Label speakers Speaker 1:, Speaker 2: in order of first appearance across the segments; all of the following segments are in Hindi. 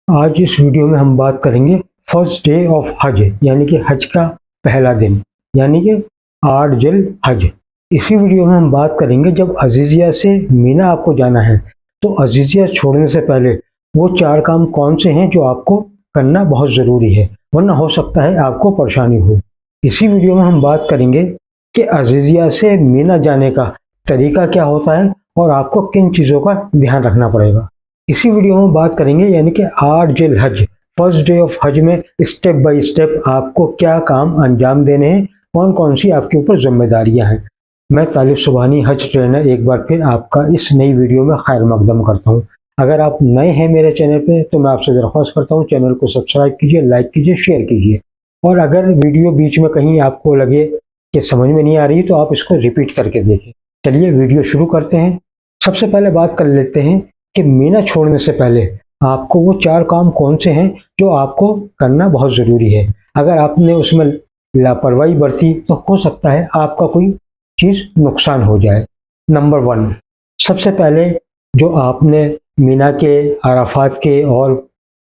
Speaker 1: आज इस वीडियो में हम बात करेंगे फर्स्ट डे ऑफ हज यानी कि हज का पहला दिन यानी कि 8 जिल हज। इसी वीडियो में हम बात करेंगे जब अजीजिया से मीना आपको जाना है तो अजीजिया छोड़ने से पहले वो 4 काम कौन से हैं जो आपको करना बहुत ज़रूरी है, वरना हो सकता है आपको परेशानी हो। इसी वीडियो में हम बात करेंगे कि अजीजिया से मीना जाने का तरीका क्या होता है और आपको किन चीज़ों का ध्यान रखना पड़ेगा। इसी वीडियो में बात करेंगे यानी कि 8 जिल हज फर्स्ट डे ऑफ हज में स्टेप बाय स्टेप आपको क्या काम अंजाम देने हैं, कौन कौन सी आपके ऊपर जिम्मेदारियां हैं। मैं तालिब सुबहानी हज ट्रेनर एक बार फिर आपका इस नई वीडियो में खैर मकदम करता हूं। अगर आप नए हैं मेरे चैनल पे तो मैं आपसे दरख्वास्त करता हूं चैनल को सब्सक्राइब कीजिए, लाइक कीजिए, शेयर कीजिए। और अगर वीडियो बीच में कहीं आपको लगे कि समझ में नहीं आ रही तो आप इसको रिपीट करके देखें। चलिए वीडियो शुरू करते हैं। सबसे पहले बात कर लेते हैं कि मीना छोड़ने से पहले आपको वो 4 काम कौन से हैं जो आपको करना बहुत ज़रूरी है। अगर आपने उसमें लापरवाही बरती तो हो सकता है आपका कोई चीज़ नुकसान हो जाए। नंबर 1, सबसे पहले जो आपने मीना के, अराफात के और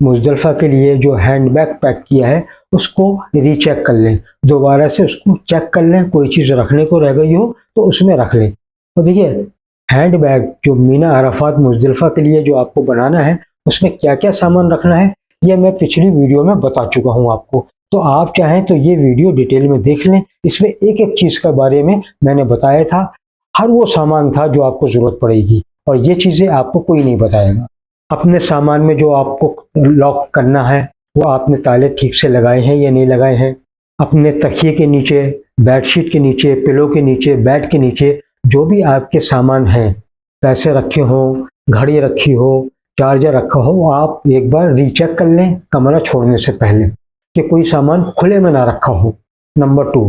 Speaker 1: मुजदलफा के लिए जो हैंड बैग पैक किया है उसको रीचेक कर लें, दोबारा से उसको चेक कर लें। कोई चीज़ रखने को रह गई हो तो उसमें रख लें। तो देखिए, हैंड बैग जो मीना, अराफात, मुजदलफा के लिए जो आपको बनाना है उसमें क्या क्या सामान रखना है ये मैं पिछली वीडियो में बता चुका हूँ आपको। तो आप चाहें तो ये वीडियो डिटेल में देख लें। इसमें एक एक चीज़ के बारे में मैंने बताया था। हर वो सामान था जो आपको ज़रूरत पड़ेगी और ये चीज़ें आपको कोई नहीं बताएगा। अपने सामान में जो आपको लॉक करना है वो आपने ताले ठीक से लगाए हैं या नहीं लगाए हैं। अपने तकिए के नीचे, बेडशीट के नीचे, पिलो के नीचे, बेड के नीचे जो भी आपके सामान हैं, पैसे रखे हो, घड़ी रखी हो, चार्जर रखा हो, आप एक बार रीचेक कर लें कमरा छोड़ने से पहले कि कोई सामान खुले में ना रखा हो। नंबर 2,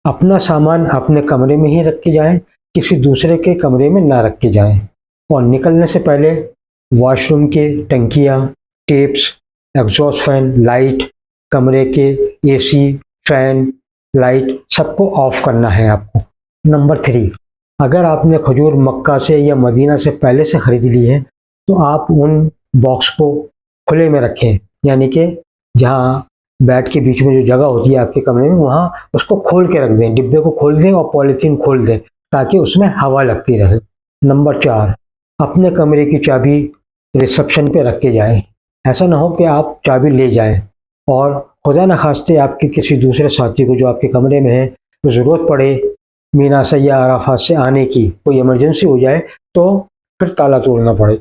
Speaker 1: अपना सामान अपने कमरे में ही रख के जाएं, किसी दूसरे के कमरे में ना रख के जाएं। और निकलने से पहले वॉशरूम के टंकियाँ, टेप्स, एग्जॉस्ट फैन, लाइट, कमरे के एसी, फैन, लाइट सबको ऑफ करना है आपको। नंबर 3, अगर आपने खजूर मक्का से या मदीना से पहले से ख़रीद ली है तो आप उन बॉक्स को खुले में रखें, यानी कि जहाँ बेड के बीच में जो जगह होती है आपके कमरे में वहाँ उसको खोल के रख दें, डिब्बे को खोल दें और पॉलीथीन खोल दें ताकि उसमें हवा लगती रहे। नंबर 4, अपने कमरे की चाबी रिसेप्शन पे रख के जाएँ। ऐसा ना हो कि आप चाबी ले जाएँ और खुदा न खास्ते आपके किसी दूसरे साथी को जो आपके कमरे में है तो ज़रूरत पड़े मीना से या अराफात से आने की, कोई इमरजेंसी हो जाए तो फिर ताला तोड़ना पड़े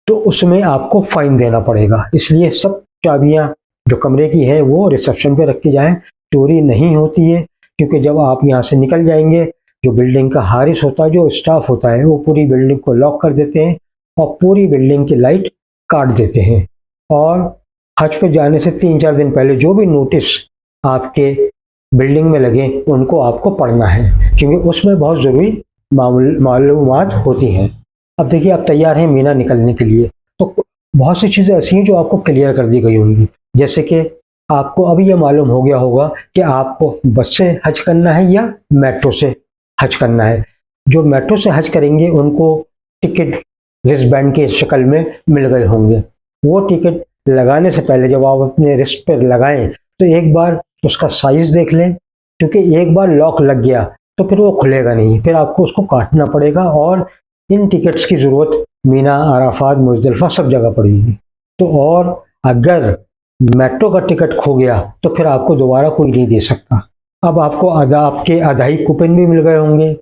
Speaker 1: तो उसमें आपको फ़ाइन देना पड़ेगा। इसलिए सब चाबियां जो कमरे की है वो रिसेप्शन पे रख के जाएं। चोरी नहीं होती है क्योंकि जब आप यहाँ से निकल जाएंगे जो बिल्डिंग का हारिस होता है, जो स्टाफ होता है, वो पूरी बिल्डिंग को लॉक कर देते हैं और पूरी बिल्डिंग की लाइट काट देते हैं। और हज पे जाने से 3-4 दिन पहले जो भी नोटिस आपके बिल्डिंग में लगे उनको आपको पढ़ना है क्योंकि उसमें बहुत ज़रूरी मालूमात होती हैं। अब देखिए, आप तैयार हैं मीना निकलने के लिए तो बहुत सी चीज़ें ऐसी हैं जो आपको क्लियर कर दी गई होंगी। जैसे कि आपको अभी यह मालूम हो गया होगा कि आपको बस से हज करना है या मेट्रो से हज करना है। जो मेट्रो से हज करेंगे उनको टिकट रिस्ट बैंड के शक्ल में मिल गए होंगे। वो टिकट लगाने से पहले जब आप अपने रिस्ट पर लगाएं तो एक बार उसका साइज़ देख लें, क्योंकि एक बार लॉक लग गया तो फिर वो खुलेगा नहीं, फिर आपको उसको काटना पड़ेगा और इन टिकट्स की ज़रूरत मीना, अराफात, मुजदलफा सब जगह पड़ेगी। तो और अगर मेट्रो का टिकट खो गया तो फिर आपको दोबारा कोई नहीं दे सकता। अब आपको आपके आधाई कूपन भी मिल गए होंगे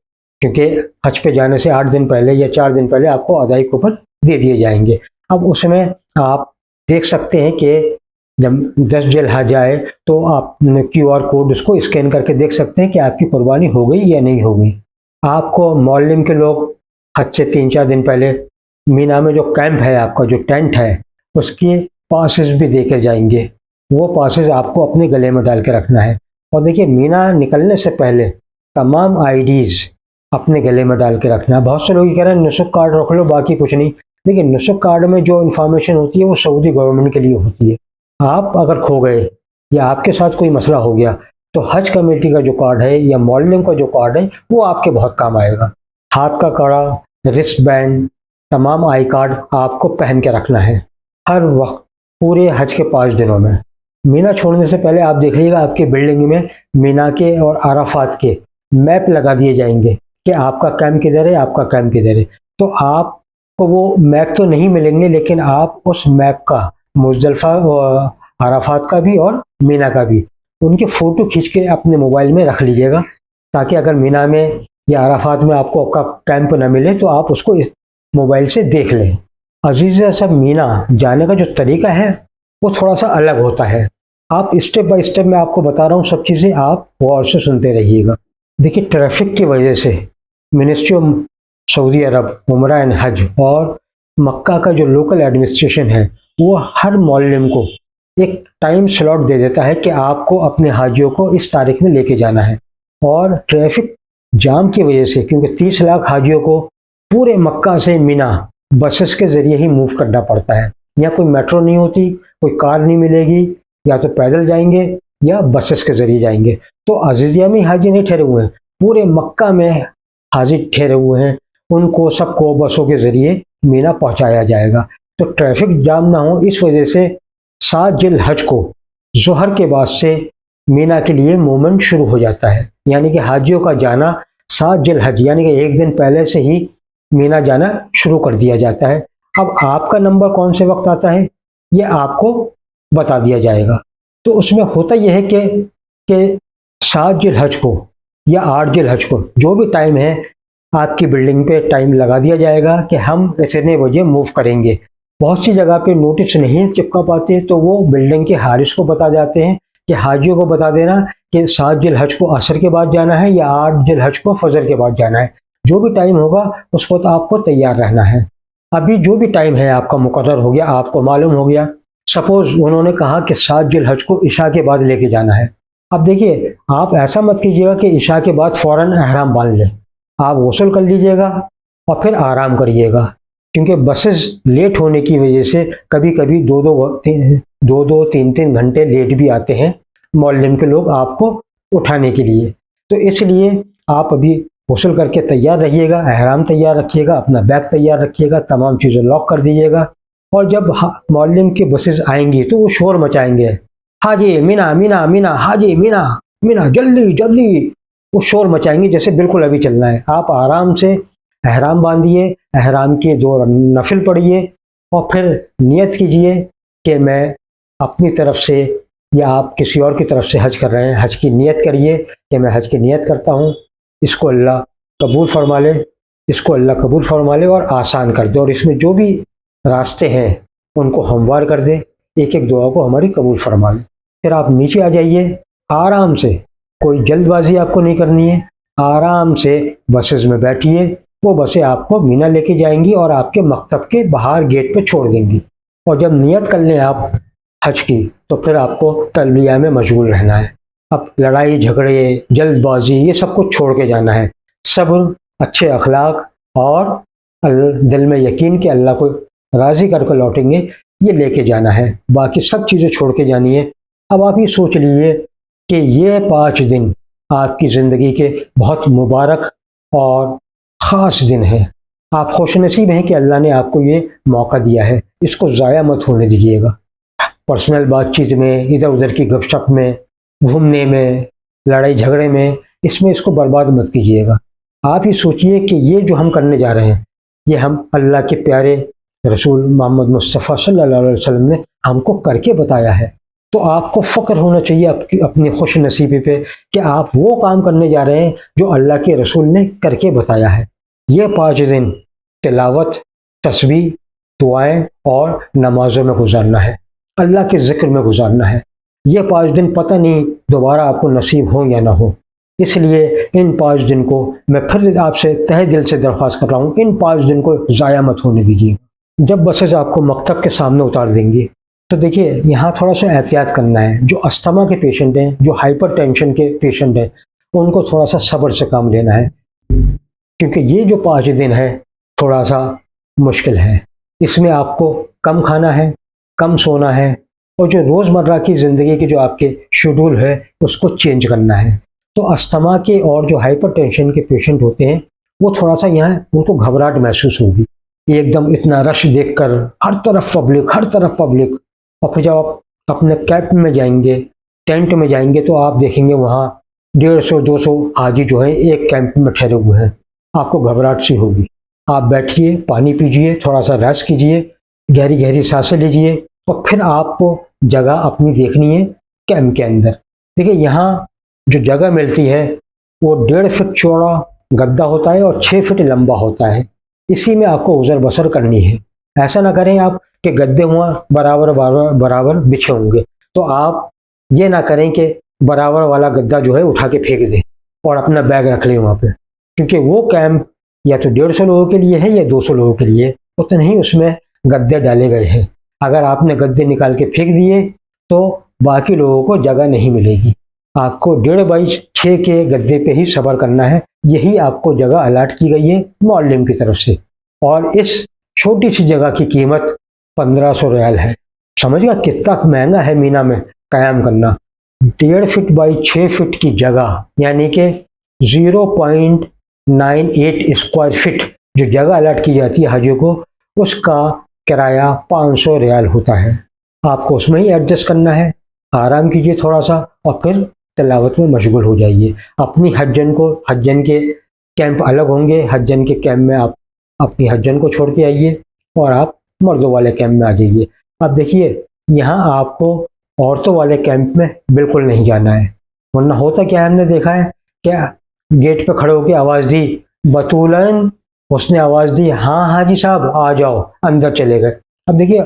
Speaker 1: क्योंकि हज पे जाने से 8 दिन पहले या 4 दिन पहले आपको आधाई कूपन दे दिए जाएंगे। अब उसमें आप देख सकते हैं कि जब 10 जिल हज आए तो आप QR कोड उसको स्कैन करके देख सकते हैं कि आपकी कुर्बानी हो गई या नहीं हो गई। आपको मोहल्ले के लोग हज से 3-4 दिन पहले मीना में जो कैंप है, आपका जो टेंट है, उसके पासेस भी देके जाएंगे। वो पासेस आपको अपने गले में डाल के रखना है। और देखिए, मीना निकलने से पहले तमाम IDs अपने गले में डाल के रखना है। बहुत से लोग कह रहे हैं नुसुक कार्ड रख लो, बाकी कुछ नहीं। देखिए, नुसुक कार्ड में जो इन्फॉर्मेशन होती है वो सऊदी गवर्नमेंट के लिए होती है। आप अगर खो गए या आपके साथ कोई मसला हो गया तो हज कमेटी का जो कार्ड है या मोहल्ले का जो कार्ड है वो आपके बहुत काम आएगा। हाथ का कड़ा, रिस्ट बैंड, तमाम आई कार्ड आपको पहन के रखना है। हर वक्त पूरे हज के 5 दिनों में। मीना छोड़ने से पहले आप देख लीजिएगा आपकी बिल्डिंग में मीना के और अराफात के मैप लगा दिए जाएंगे कि आपका कैंप किधर है, आपका कैंप किधर है। तो आपको वो मैप तो नहीं मिलेंगे, लेकिन आप उस मैप का मुजदलफा और अराफात का भी और मीना का भी उनके फोटो खींच के अपने मोबाइल में रख लीजिएगा, ताकि अगर मीना में या अराफात में आपको आपका कैंप न मिले तो आप उसको इस मोबाइल से देख लें। अजीज़ सब, मीना जाने का जो तरीका है वो थोड़ा सा अलग होता है। आप स्टेप बाय स्टेप मैं आपको बता रहा हूँ, सब चीज़ें आप गौर से सुनते रहिएगा। देखिए, ट्रैफिक की वजह से मिनिस्ट्री ऑफ सऊदी अरब उमरा एंड हज और मक्का का जो लोकल एडमिनिस्ट्रेशन है वो हर मोअल्लिम को एक टाइम स्लॉट दे देता है कि आपको अपने हाजियों को इस तारीख में लेके जाना है। और ट्रैफिक जाम की वजह से, क्योंकि 30 लाख हाजियों को पूरे मक्का से मीना बसेस के ज़रिए ही मूव करना पड़ता है। यहाँ कोई मेट्रो नहीं होती, कोई कार नहीं मिलेगी, या तो पैदल जाएंगे या बसेस के ज़रिए जाएंगे। तो अजीज़िया में हाजी नहीं ठहरे हुए हैं, पूरे मक्का में हाजी ठहरे हुए हैं, उनको सबको बसों के ज़रिए मीना पहुँचाया जाएगा। तो ट्रैफिक जाम ना हो, इस वजह से 7 जिल हज को ज़ोहर के बाद से मीना के लिए मूवमेंट शुरू हो जाता है। यानी कि हाजियों का जाना 7 जिल हज यानी कि एक दिन पहले से ही मीना जाना शुरू कर दिया जाता है। अब आपका नंबर कौन से वक्त आता है ये आपको बता दिया जाएगा। तो उसमें होता यह है कि 7 जिल हज को या 8 जिल हज को जो भी टाइम है आपकी बिल्डिंग पे टाइम लगा दिया जाएगा कि हम इतने बजे मूव करेंगे। बहुत सी जगह पे नोटिस नहीं चिपका पाते तो वो बिल्डिंग के हारिस को बता जाते हैं कि हाजियों को बता देना कि 7 जिल हज को असर के बाद जाना है या 8 जिल हज को फजर के बाद जाना है। जो भी टाइम होगा उस वक्त आपको तैयार रहना है। अभी जो भी टाइम है आपका मुकर्रर हो गया, आपको मालूम हो गया। सपोज उन्होंने कहा कि 7 जिल हज को इशा के बाद लेके जाना है। अब देखिए, आप ऐसा मत कीजिएगा कि इशा के बाद फ़ौरन एहराम बांध लें। आप गौसल कर लीजिएगा और फिर आराम करिएगा, क्योंकि बसेस लेट होने की वजह से कभी कभी दो 3 घंटे लेट भी आते हैं मोअल्लिम के लोग आपको उठाने के लिए। तो इसलिए आप अभी गौसल करके तैयार रहिएगा, एहराम तैयार रखिएगा, अपना बैग तैयार रखिएगा, तमाम चीज़ें लॉक कर दीजिएगा। और जब मोअल्लिम की बसेस आएंगी तो वो शोर मचाएंगे, हाजी मीना मीना मीना, हाजी मीना मीना, जल्दी जल्दी, वो शोर मचाएंगे जैसे बिल्कुल अभी चलना है। आप आराम से एहराम बांधिए, एहराम के 2 नफिल पढ़िए और फिर नियत कीजिए कि मैं अपनी तरफ से या आप किसी और की तरफ से हज कर रहे हैं, हज की नियत करिए कि मैं हज की नियत करता हूँ, इसको अल्लाह कबूल फरमा ले, इसको अल्लाह कबूल फरमा ले और आसान कर दे, और इसमें जो भी रास्ते हैं उनको हमवार कर दे, एक एक दुआ को हमारी कबूल फरमा ले। फिर आप नीचे आ जाइए आराम से, कोई जल्दबाजी आपको नहीं करनी है। आराम से बसेस में बैठिए, वो बसें आपको मीना लेके जाएंगी और आपके मकतब के बाहर गेट पे छोड़ देंगी। और जब नियत कर लें आप हज की तो फिर आपको तलबिया में मशगूल रहना है। अब लड़ाई झगड़े जल्दबाजी ये सब कुछ छोड़ के जाना है। सब्र, अच्छे अखलाक और दिल में यकीन कि अल्लाह को राज़ी करके लौटेंगे, ये लेके जाना है। बाकी सब चीज़ें छोड़ के जानी है। अब आप ये सोच लीजिए कि ये 5 दिन आपकी ज़िंदगी के बहुत मुबारक और ख़ास दिन हैं। आप खुशनसीब हैं कि अल्लाह ने आपको ये मौका दिया है, इसको ज़ाया मत होने दीजिएगा। पर्सनल बातचीत में, इधर उधर की गपशप में, घूमने में, लड़ाई झगड़े में, इसमें इसको बर्बाद मत कीजिएगा। आप ही सोचिए कि ये जो हम करने जा रहे हैं ये हम अल्लाह के प्यारे रसूल मोहम्मद मुस्तफ़ा सल्लल्लाहु अलैहि वसल्लम ने हमको करके बताया है। तो आपको फ़ख्र होना चाहिए अपनी खुश नसीबी पे कि आप वो काम करने जा रहे हैं जो अल्लाह के रसूल ने करके बताया है। ये 5 दिन तिलावत, तस्बीह, दुआएं और नमाजों में गुजारना है, अल्लाह के ज़िक्र में गुजारना है। ये 5 दिन पता नहीं दोबारा आपको नसीब हो या ना हो, इसलिए इन 5 दिन को मैं फिर आपसे तहे दिल से दरख्वास्त कर रहा हूँ, इन 5 दिन को ज़ाया मत होने दीजिए। जब बसेस आपको मकतब के सामने उतार देंगी तो देखिए, यहाँ थोड़ा सा एहतियात करना है। जो अस्थमा के पेशेंट हैं, जो हाइपर टेंशन के पेशेंट हैं, उनको थोड़ा सा सब्र से काम लेना है, क्योंकि ये जो 5 दिन है थोड़ा सा मुश्किल है। इसमें आपको कम खाना है, कम सोना है, और जो रोज़मर्रा की ज़िंदगी के जो आपके शेड्यूल है उसको चेंज करना है। तो अस्थमा के और जो हाइपर टेंशन के पेशेंट होते हैं वो थोड़ा सा यहाँ उनको घबराहट महसूस होगी। एकदम इतना रश देखकर हर तरफ पब्लिक और फिर जब आप अपने कैंप में जाएंगे, टेंट में जाएंगे, तो आप देखेंगे वहाँ 150-200 हाजी जो है एक कैंप में ठहरे हुए हैं। आपको घबराहट सी होगी। आप बैठिए, पानी पीजिए, थोड़ा सा रेस्ट कीजिए, गहरी गहरी सांसें लीजिए और फिर आपको जगह अपनी देखनी है कैंप के अंदर। देखिए यहाँ जो जगह मिलती है वो 1.5 फीट चौड़ा गद्दा होता है और 6 फीट लंबा होता है। इसी में आपको गुजर बसर करनी है। ऐसा ना करें आप कि गद्दे हुआ बराबर बराबर बराबर बिछे होंगे, तो आप ये ना करें कि बराबर वाला गद्दा जो है उठा के फेंक दें और अपना बैग रख लें वहाँ पे, क्योंकि वो कैंप या तो 150 लोगों के लिए है या 200 लोगों के लिए, उतने ही उसमें गद्दे डाले गए हैं। अगर आपने गद्दे निकाल के फेंक दिए तो बाकी लोगों को जगह नहीं मिलेगी। आपको 1.5x6 के गद्दे पे ही सफर करना है। यही आपको जगह अलॉट की गई है मौलम की तरफ से, और इस छोटी सी जगह की कीमत 1500 रियाल है। समझ गया कितना महंगा है मीना में कयाम करना। 1.5 फीट बाई 6 फीट की जगह यानी कि 0.98 स्क्वायर फीट जो जगह अलॉट की जाती है हाजियों को, उसका किराया 500 रियाल होता है। आपको उसमें ही एडजस्ट करना है। आराम कीजिए थोड़ा सा और फिर तिलावत में मशगूल हो जाइए। अपनी हज्जन के कैंप अलग होंगे। हज्जन के कैंप में आप अपनी हज्जन को छोड़ के आइए और आप मर्दों वाले कैंप में आ जाइए। अब देखिए यहाँ आपको औरतों वाले कैंप में बिल्कुल नहीं जाना है, वरना होता क्या है, हमने देखा है क्या, गेट पे खड़े होकर आवाज़ दी बतूलन, उसने आवाज़ दी हाँ हाजी साहब आ जाओ, अंदर चले गए। अब देखिए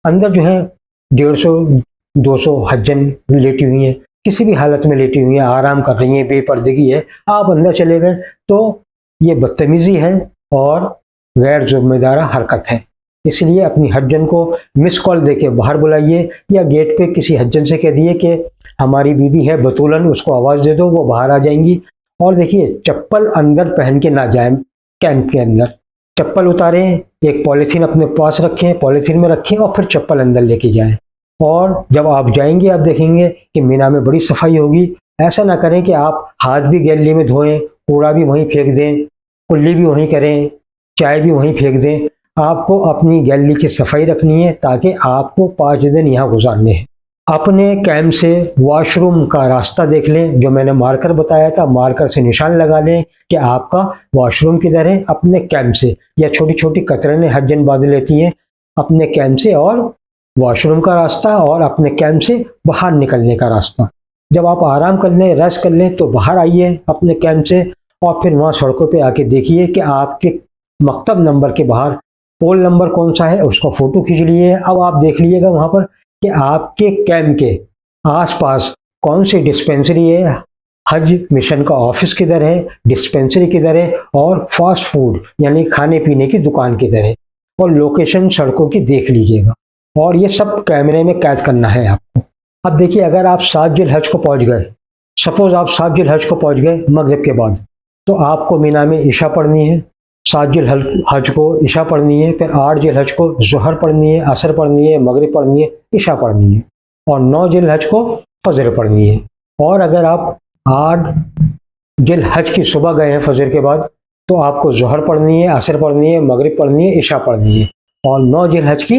Speaker 1: अंदर जो है 150-200 हज्जन लेटी हुई हैं, किसी भी हालत में लेटी हुई हैं, आराम कर रही हैं, बेपर्दगी है, आप अंदर चले गए तो ये बदतमीजी है और गैर जिम्मेदार हरकत है। इसलिए अपनी हज्जन को मिस कॉल देके बाहर बुलाइए या गेट पे किसी हज्जन से कह दिए कि हमारी बीबी है बतूलन, उसको आवाज़ दे दो, वो बाहर आ जाएंगी। और देखिए चप्पल अंदर पहन के ना जाएं कैंप के अंदर। चप्पल उतारें, एक पॉलीथीन अपने पास रखें, पॉलीथीन में रखें और फिर चप्पल अंदर लेके जाएं। और जब आप जाएंगे आप देखेंगे कि मीना में बड़ी सफाई होगी। ऐसा ना करें कि आप हाथ भी गैलरी में धोएं, कूड़ा भी वहीं फेंक दें, कुल्ली भी वहीं करें, चाय भी वहीं फेंक दें। आपको अपनी गैलरी की सफाई रखनी है ताकि आपको 5 दिन यहाँ गुजारने हैं। अपने कैंप से वॉशरूम का रास्ता देख लें, जो मैंने मार्कर बताया था, मार्कर से निशान लगा लें कि आपका वॉशरूम किधर है अपने कैंप से। या छोटी छोटी कतरनें हज्जन बांध लेती हैं अपने कैंप से, और वॉशरूम का रास्ता और अपने कैंप से बाहर निकलने का रास्ता। जब आप आराम कर लें, रेस्ट कर लें, तो बाहर आइए अपने कैंप से और फिर वहाँ सड़कों पे आके देखिए कि आपके मकतब नंबर के बाहर पोल नंबर कौन सा है, उसका फ़ोटो खींच लिए। अब आप देख लीजिएगा वहाँ पर कि आपके कैंप के आसपास कौन सी डिस्पेंसरी है, हज मिशन का ऑफिस किधर है, डिस्पेंसरी किधर है, और फास्ट फूड यानी खाने पीने की दुकान किधर है, और लोकेशन सड़कों की देख लीजिएगा। और ये सब कैमरे में कैद करना है आपको। अब देखिए अगर आप 7 जिलहज को पहुँच गए, सपोज आप 7 जिलहज को पहुँच गए मगरिब के बाद, तो आपको मीना में इशा पढ़नी है। 7 जिलहज को इशा पढ़नी है, फिर 8 जिलहज को ज़ोहर पढ़नी है, असर पढ़नी है, मगरिब पढ़नी है, इशा पढ़नी है, और 9 जिलहज को फजर पढ़नी है। और अगर आप 8 जिलहज की सुबह गए हैं फजर के बाद, तो आपको ज़ोहर पढ़नी है, असर पढ़नी है, मगरिब पढ़नी है, इशा पढ़नी है, और 9 जिलहज की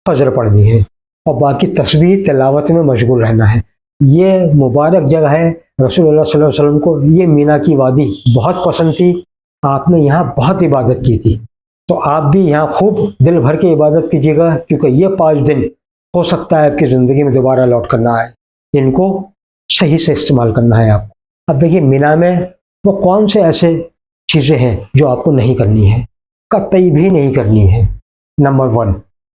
Speaker 1: फजर पढ़नी है, और बाकी तस्बीह तिलावत में मशगूल रहना है। ये मुबारक जगह है। रसूलुल्लाह सल्लल्लाहु अलैहि वसल्लम को ये मीना की वादी बहुत पसंद थी। आपने यहाँ बहुत इबादत की थी, तो आप भी यहाँ खूब दिल भर के इबादत कीजिएगा, क्योंकि ये 5 दिन हो सकता है आपकी ज़िंदगी में दोबारा लौट करना है। इनको सही से इस्तेमाल करना है आपको। अब देखिए मीना में वो कौन से ऐसे चीज़ें हैं जो आपको नहीं करनी है, कतई भी नहीं करनी है। नंबर 1,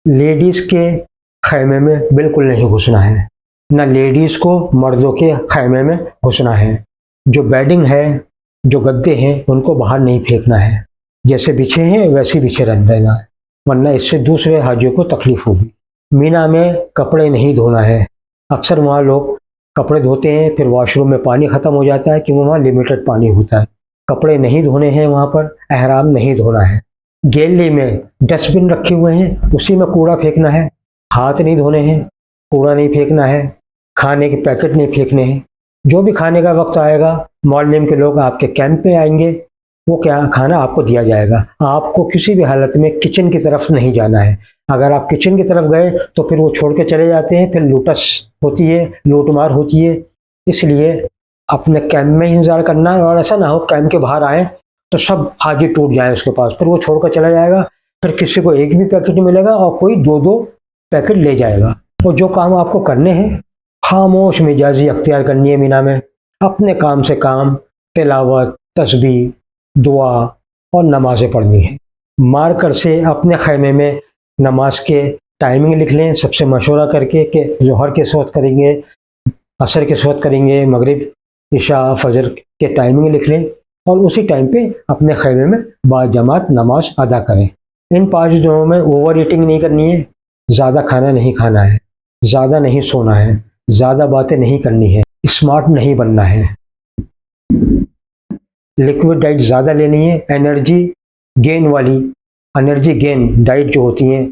Speaker 1: लेडीज़ के खैमे में बिल्कुल नहीं घुसना है, ना लेडीज़ को मर्दों के खैमे में घुसना है। जो बेडिंग है, जो गद्दे हैं, उनको बाहर नहीं फेंकना है। जैसे बिछे हैं वैसे बिछे रहना है, वरना इससे दूसरे हाजियों को तकलीफ होगी। मीना में कपड़े नहीं धोना है। अक्सर वहाँ लोग कपड़े धोते हैं, फिर वॉशरूम में पानी ख़त्म हो जाता है क्योंकि वहाँ लिमिटेड पानी होता है। कपड़े नहीं धोने हैं, वहाँ पर एहराम नहीं धोना है। गैलरी में डस्टबिन रखे हुए हैं, उसी में कूड़ा फेंकना है। हाथ नहीं धोने हैं, कूड़ा नहीं फेंकना है, खाने के पैकेट नहीं फेंकने हैं। जो भी खाने का वक्त आएगा, मौलम के लोग आपके कैंप में आएंगे, वो क्या खाना आपको दिया जाएगा। आपको किसी भी हालत में किचन की तरफ नहीं जाना है। अगर आप किचन की तरफ गए तो फिर वो छोड़ के चले जाते हैं, फिर लूटस होती है, लूटमार होती है। इसलिए अपने कैंप में ही इंतजार करना है, और ऐसा ना हो कैंप के बाहर आए तो सब हाजिर टूट जाए उसके पास, फिर वो छोड़कर चला जाएगा। फिर किसी को एक भी पैकेट मिलेगा और कोई दो दो पैकेट ले जाएगा। और जो काम आपको करने हैं, खामोश मिजाजी अख्तियार करनी है मीना में। अपने काम से काम, तिलावत, तस्बीह, दुआ और नमाज़ें पढ़नी है। मार्कर से अपने खैमे में नमाज के टाइमिंग लिख लें, सबसे मशवरा करके कि ज़ोहर के वक्त करेंगे, असर के वक्त करेंगे, मगरिब, इशा, फजर के टाइमिंग लिख लें और उसी टाइम पे अपने खैमे में बाजमात नमाज अदा करें। इन 5 दिनों में ओवर ईटिंग नहीं करनी है, ज़्यादा खाना नहीं खाना है, ज़्यादा नहीं सोना है, ज़्यादा बातें नहीं करनी है, स्मार्ट नहीं बनना है, लिक्विड डाइट ज़्यादा लेनी है, एनर्जी गेन वाली, एनर्जी गेन डाइट जो होती है,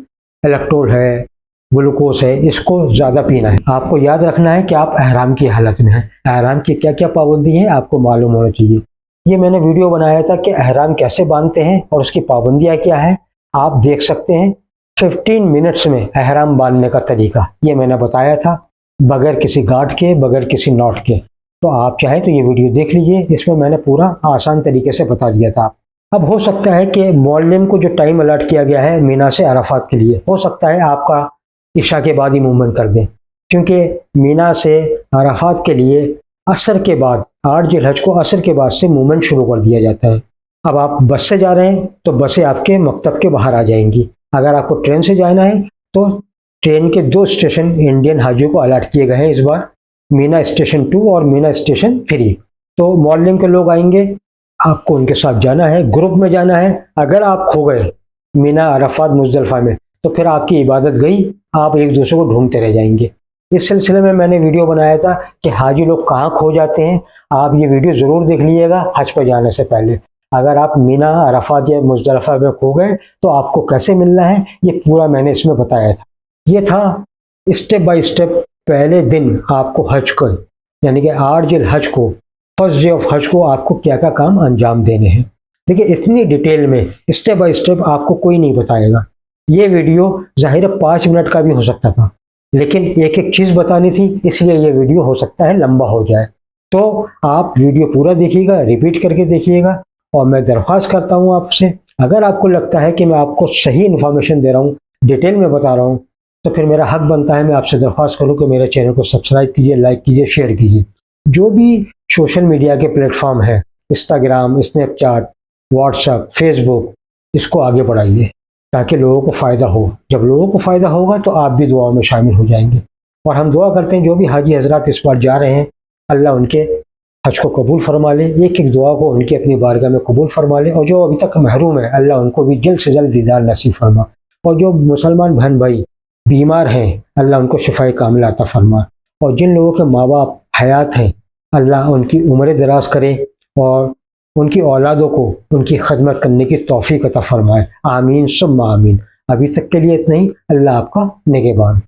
Speaker 1: इलेक्ट्रोल है, ग्लूकोज है, इसको ज़्यादा पीना है। आपको याद रखना है कि आप एहराम की हालत में हैं। एहराम की क्या क्या पाबंदी है आपको मालूम होना चाहिए। ये मैंने वीडियो बनाया था कि एहराम कैसे बांधते हैं और उसकी पाबंदियाँ क्या हैं, आप देख सकते हैं। 15 मिनट्स में एहराम बांधने का तरीका ये मैंने बताया था, बगैर किसी गार्ड के, बगैर किसी नॉट के। तो आप चाहे तो ये वीडियो देख लीजिए, इसमें मैंने पूरा आसान तरीके से बता दिया था। अब हो सकता है कि मौलम को जो टाइम अलॉट किया गया है मीना से अराफात के लिए, हो सकता है आपका इशा के बाद ही मूवमेंट कर दें, क्योंकि मीना से अराफात के लिए असर के बाद, 8 जिलहज को असर के बाद से मूवमेंट शुरू कर दिया जाता है। अब आप बस से जा रहे हैं तो बसें आपके मकतब के बाहर आ जाएंगी। अगर आपको ट्रेन से जाना है तो ट्रेन के 2 स्टेशन इंडियन हाजियों को अलॉट किए गए हैं इस बार, मीना स्टेशन 2 और मीना स्टेशन 3। तो मौलम के लोग आएंगे, आपको उनके साथ जाना है, ग्रुप में जाना है। अगर आप खो गए मीना, अराफात, मुजदलिफा में, तो फिर आपकी इबादत गई, आप एक दूसरे को ढूंढते रह जाएंगे। इस सिलसिले में मैंने वीडियो बनाया था कि हाजी लोग कहाँ खो जाते हैं। आप ये वीडियो ज़रूर देख लीजिएगा हज पर जाने से पहले। अगर आप मीना, अराफात या मुजदलिफा में खो गए तो आपको कैसे मिलना है, ये पूरा मैंने इसमें बताया था। ये था स्टेप बाय स्टेप। पहले दिन आपको हज को, यानी कि 8 जिलहज को, फर्स्ट डे ऑफ हज को आपको क्या क्या काम अंजाम देने हैं। देखिए, इतनी डिटेल में स्टेप बाय स्टेप आपको कोई नहीं बताएगा। ये वीडियो ज़ाहिर 5 मिनट का भी हो सकता था, लेकिन एक एक चीज़ बतानी थी, इसलिए ये वीडियो हो सकता है लंबा हो जाए। तो आप वीडियो पूरा देखिएगा, रिपीट करके देखिएगा। और मैं दरख्वास्त करता हूँ आपसे, अगर आपको लगता है कि मैं आपको सही इन्फॉर्मेशन दे रहा हूँ, डिटेल में बता रहा हूँ, तो फिर मेरा हक बनता है मैं आपसे दरख्वास्त करूँ कि मेरे चैनल को सब्सक्राइब कीजिए, लाइक कीजिए, शेयर कीजिए। जो भी सोशल मीडिया के प्लेटफॉर्म है, इंस्टाग्राम, स्नैपचैट, व्हाट्सएप, फेसबुक, इसको आगे बढ़ाइए ताकि लोगों को फ़ायदा हो। जब लोगों को फ़ायदा होगा तो आप भी दुआओं में शामिल हो जाएंगे। और हम दुआ करते हैं जो भी हाजी हजरात इस बार जा रहे हैं, अल्लाह उनके हज को कबूल फरमा ले, एक एक दुआ को उनकी अपनी बारगाह में कबूल फरमा ले। और जो अभी तक महरूम है, अल्लाह उनको भी जल्द से जल्द दीदार नसीब फरमा। और जो मुसलमान बहन भाई बीमार हैं, अल्लाह उनको शिफाए कामिला अता फरमा। और जिन लोगों के माँ बाप हयात हैं, अल्लाह उनकी उम्र दराज करे और उनकी औलादों को उनकी खदमत करने की तौफीक अता फरमाए। आमीन सुम्मा आमीन। अभी तक के लिए इतना ही। अल्लाह आपका निगहबान।